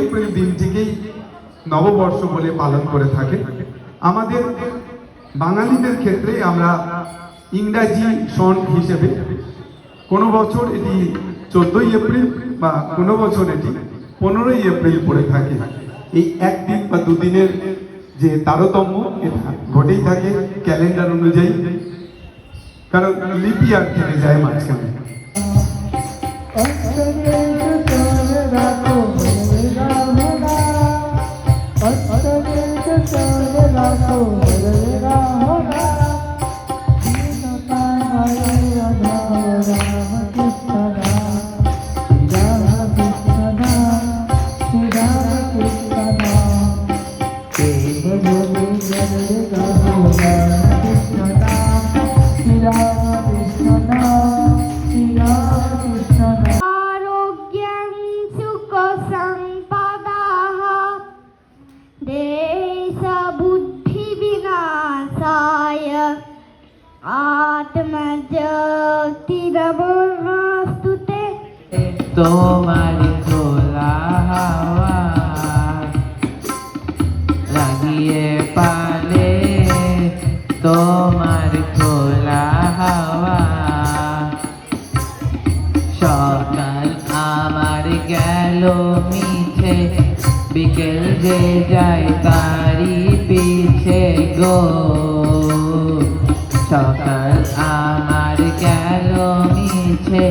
April দিনটিকেই নববর্ষ বলে পালন করে থাকে। আমাদের বাঙালিদের ক্ষেত্রে আমরা ইংরাজি সন হিসেবে কোনো বছর এটি 14ই এপ্রিল বা কোনো বছর এটি 15ই এপ্রিল পড়ে থাকে। এই একদিন বা দুদিনের যে তারতম্য এটা ঘটেই থাকে ক্যালেন্ডার অনুযায়ী, কারণ লিপি আর থেকে যায় মাঝখানে। তোমার খোলা হাওয়া লাগিয়ে পালে, তোমার খোলা হাওয়া। সকাল আমার গেল মিছে, বিকেল যে যায় তারি পিছে গো। সকাল আমার গেল মিছে,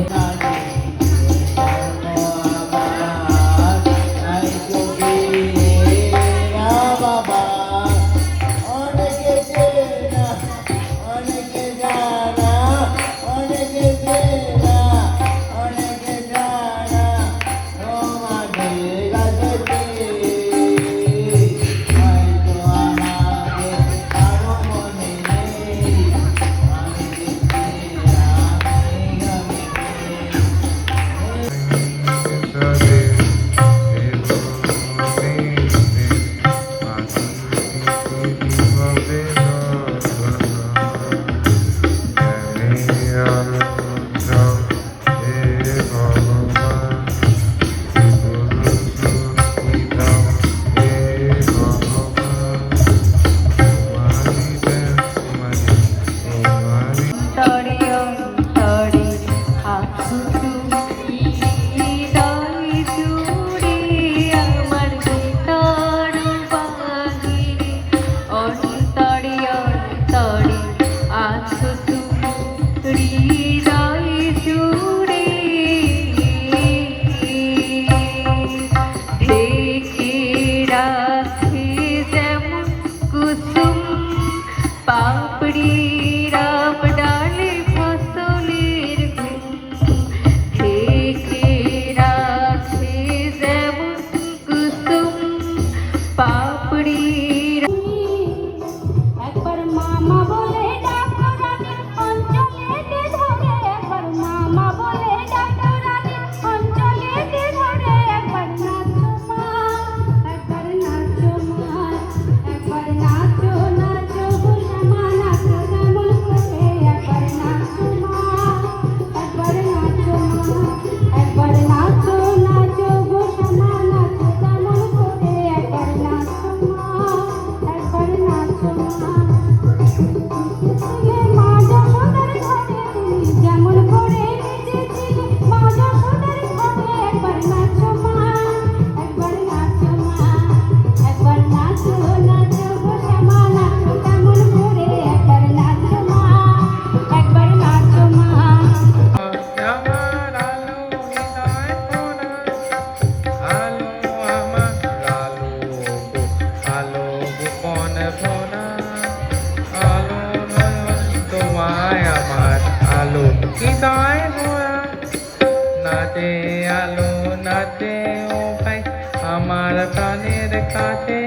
নাচে আলো নাচে ও ভাই আমার প্রাণের কাছে।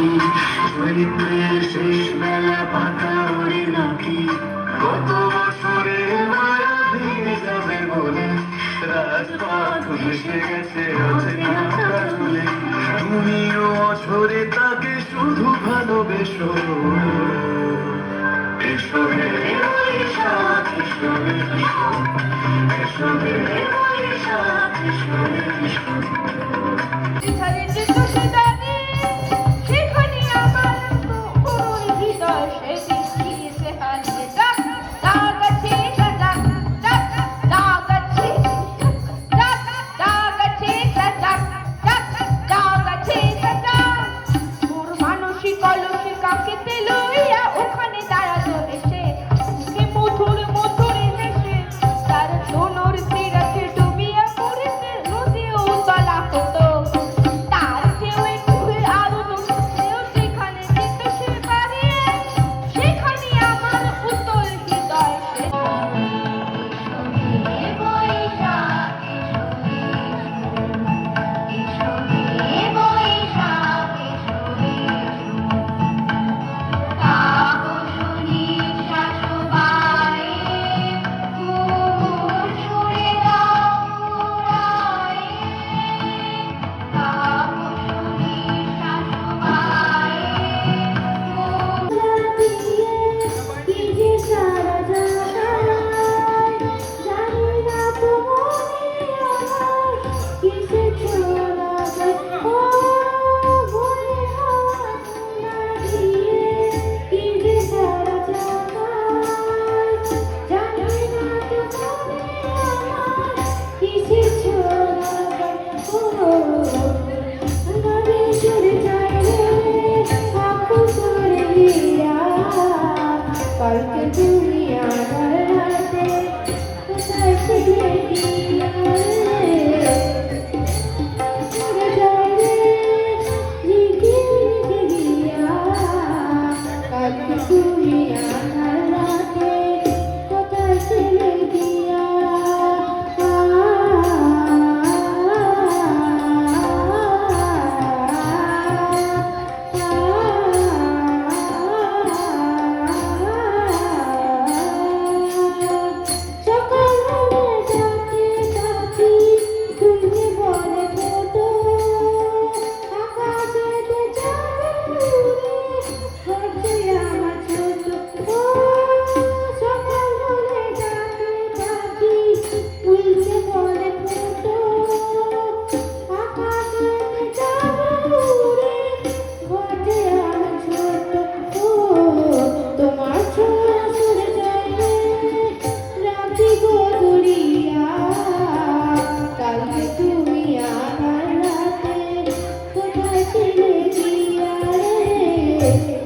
পাখি চরিত্রের শেষ বেলা পাতা ওরে নাকি কত বছরের মায়া ভেঙে যাবে বলে রাজপথ ভেসে গেছে অচেনা কাজলে তুমিও অঝরে তাকে শুধু ভালোবেসো এসো হে বৈশাখ এসো হে এসো হে বৈশাখ এসো হে It's a little